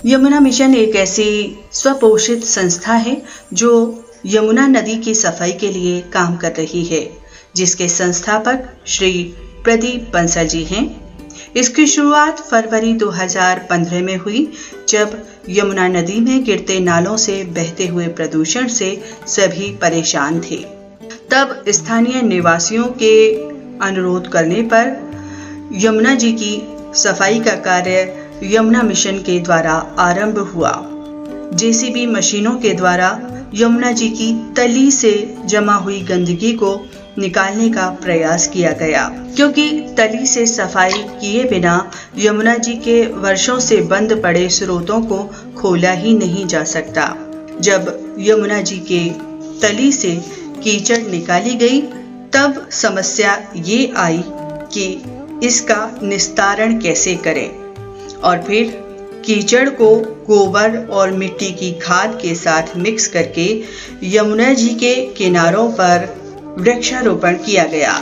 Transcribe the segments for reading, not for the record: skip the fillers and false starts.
Yamuna mission एक ऐसी स्वपोषित संस्था है जो यमुना नदी की सफाई के लिए काम कर रही है, जिसके संस्थापक श्री प्रदीप बंसल जी हैं। इसकी शुरुआत फरवरी 2015 में हुई, जब यमुना नदी में गिरते नालों से बहते हुए प्रदूषण से सभी परेशान थे। तब स्थानीय निवासियों के अनुरोध करने पर यमुना जी की सफाई का कार्य यमुना मिशन के द्वारा आरंभ हुआ। जेसीबी मशीनों के द्वारा यमुना जी की तली से जमा हुई गंदगी को निकालने का प्रयास किया गया, क्योंकि तली से सफाई किए बिना यमुना जी के वर्षों से बंद पड़े स्रोतों को खोला ही नहीं जा सकता। जब यमुना जी के तली से कीचड़ निकाली गई, तब समस्या ये आई कि इसका निस्तारण कैसे करें, और फिर कीचड़ को गोबर और मिट्टी की खाद के साथ मिक्स करके यमुना जी के किनारों पर वृक्षारोपण किया गया।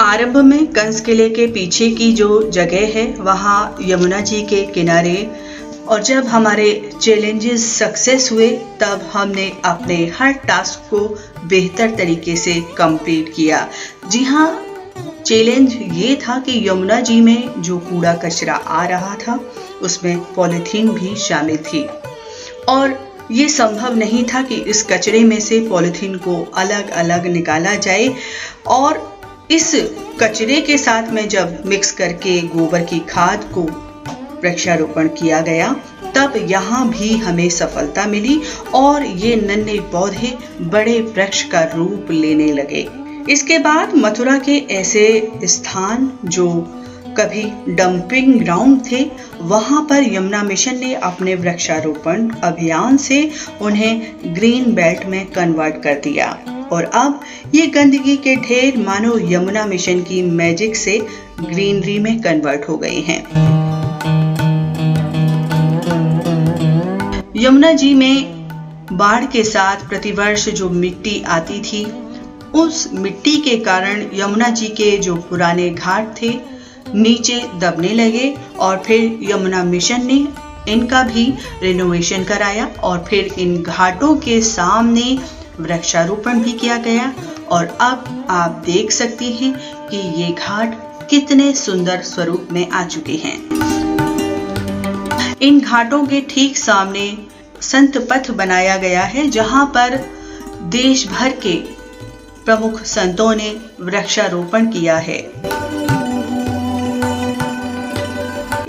आरंभ में कंस किले के पीछे की जो जगह है, वहाँ यमुना जी के किनारे, और जब हमारे चैलेंजेस सक्सेस हुए, तब हमने अपने हर टास्क को बेहतर तरीके से कंप्लीट किया। जी हाँ, चैलेंज ये था कि यमुना जी में जो कूड़ा कचरा आ रहा था, उसमें पॉलीथीन भी शामिल थी, और ये संभव नहीं था कि इस कचरे में से पॉलीथीन को अलग अलग निकाला जाए। और इस कचरे के साथ में जब मिक्स करके गोबर की खाद को वृक्षारोपण किया गया, तब यहाँ भी हमें सफलता मिली और ये नन्हे पौधे बड़े वृक्ष का रूप लेने लगे। इसके बाद मथुरा के ऐसे स्थान जो कभी डंपिंग ग्राउंड थे, वहां पर यमुना मिशन ने अपने वृक्षारोपण अभियान से उन्हें ग्रीन बेल्ट में कन्वर्ट कर दिया, और अब ये गंदगी के ढेर मानो यमुना मिशन की मैजिक से ग्रीनरी में कन्वर्ट हो गए हैं। यमुना जी में बाढ़ के साथ प्रतिवर्ष जो मिट्टी आती थी, उस मिट्टी के कारण यमुना जी के जो पुराने घाट थे नीचे दबने लगे, और फिर यमुना मिशन ने इनका भी रिनोवेशन कराया, और फिर इन घाटों के सामने वृक्षारोपण भी किया गया। और अब आप देख सकते हैं कि ये घाट कितने सुंदर स्वरूप में आ चुके हैं। इन घाटों के ठीक सामने संत पथ बनाया गया है, जहां पर देश भर के प्रमुख संतों ने वृक्षारोपण किया है।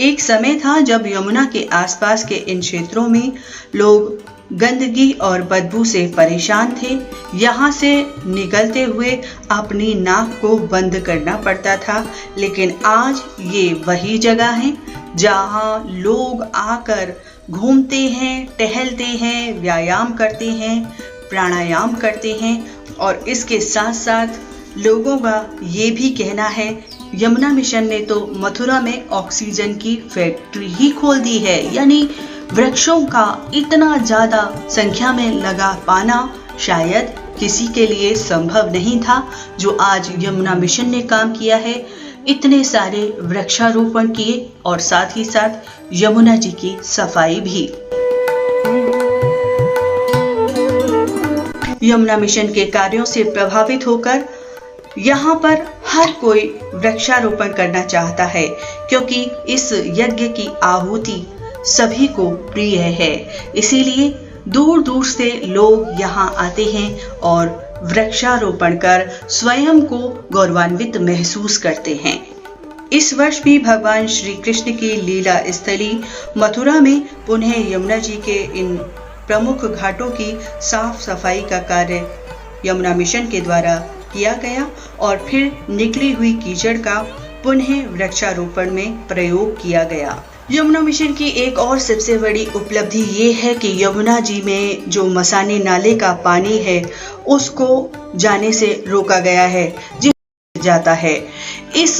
एक समय था जब यमुना के आसपास के इन क्षेत्रों में लोग गंदगी और बदबू से परेशान थे। यहाँ से निकलते हुए अपनी नाक को बंद करना पड़ता था, लेकिन आज ये वही जगह है जहाँ लोग आकर घूमते हैं, टहलते हैं, व्यायाम करते हैं, प्राणायाम करते हैं। और इसके साथ साथ लोगों का ये भी कहना है, यमुना मिशन ने तो मथुरा में ऑक्सीजन की फैक्ट्री ही खोल दी है। यानी वृक्षों का इतना ज्यादा संख्या में लगा पाना शायद किसी के लिए संभव नहीं था, जो आज यमुना मिशन ने काम किया है। इतने सारे वृक्षारोपण किए और साथ ही साथ यमुना जी की सफाई भी। यमुना मिशन के कार्यों से प्रभावित होकर यहाँ पर हर कोई वृक्षारोपण करना चाहता है, क्योंकि इस यज्ञ की आहुति सभी को प्रिय है। इसीलिए दूर दूर से लोग यहाँ आते हैं और वृक्षारोपण कर स्वयं को गौरवान्वित महसूस करते हैं। इस वर्ष भी भगवान श्री कृष्ण की लीला स्थली मथुरा में पुनः यमुना जी के इन प्रमुख घाटों की साफ सफाई का कार्य यमुना मिशन के द्वारा किया गया, और फिर निकली हुई कीचड़ का पुनः वृक्षारोपण में प्रयोग किया गया। यमुना मिशन की एक और सबसे बड़ी उपलब्धि ये है कि यमुना जी में जो मसानी नाले का पानी है, उसको जाने से रोका गया है, जाता है। इस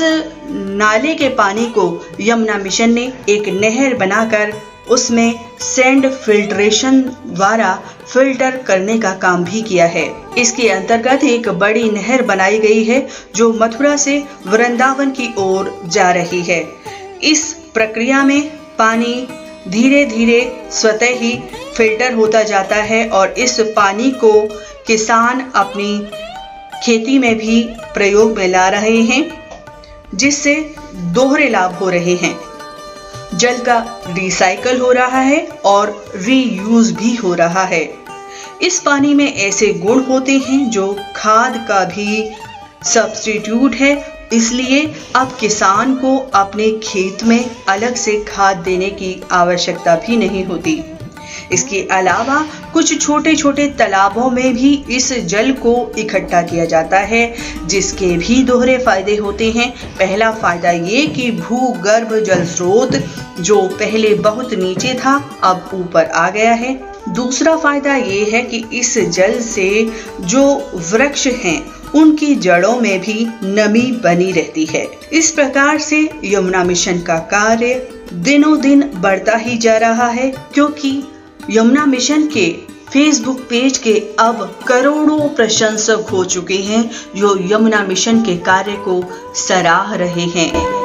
नाले के पानी को यमुना मिशन ने एक नहर बनाकर उसमें सैंड फिल्ट्रेशन द्वारा फिल्टर करने का काम भी किया है। इसके अंतर्गत एक बड़ी नहर बनाई गई है जो मथुरा से वृंदावन की ओर जा रही है। इस प्रक्रिया में पानी धीरे धीरे स्वतः ही फिल्टर होता जाता है और इस पानी को किसान अपनी खेती में भी प्रयोग में ला रहे हैं, जिससे दोहरे लाभ हो रहे हैं। जल का रिसाइकल हो रहा है और रीयूज भी हो रहा है। इस पानी में ऐसे गुण होते हैं जो खाद का भी सब्स्टिट्यूट है, इसलिए अब किसान को अपने खेत में अलग से खाद देने की आवश्यकता भी नहीं होती। इसके अलावा कुछ छोटे छोटे तालाबों में भी इस जल को इकट्ठा किया जाता है, जिसके भी दोहरे फायदे होते हैं। पहला फायदा ये कि भूगर्भ जल स्रोत जो पहले बहुत नीचे था अब ऊपर आ गया है। दूसरा फायदा ये है कि इस जल से जो वृक्ष हैं उनकी जड़ों में भी नमी बनी रहती है। इस प्रकार से यमुना मिशन का कार्य दिनों दिन बढ़ता ही जा रहा है, क्योंकि यमुना मिशन के फेसबुक पेज के अब करोड़ों प्रशंसक हो चुके हैं जो यमुना मिशन के कार्य को सराह रहे हैं।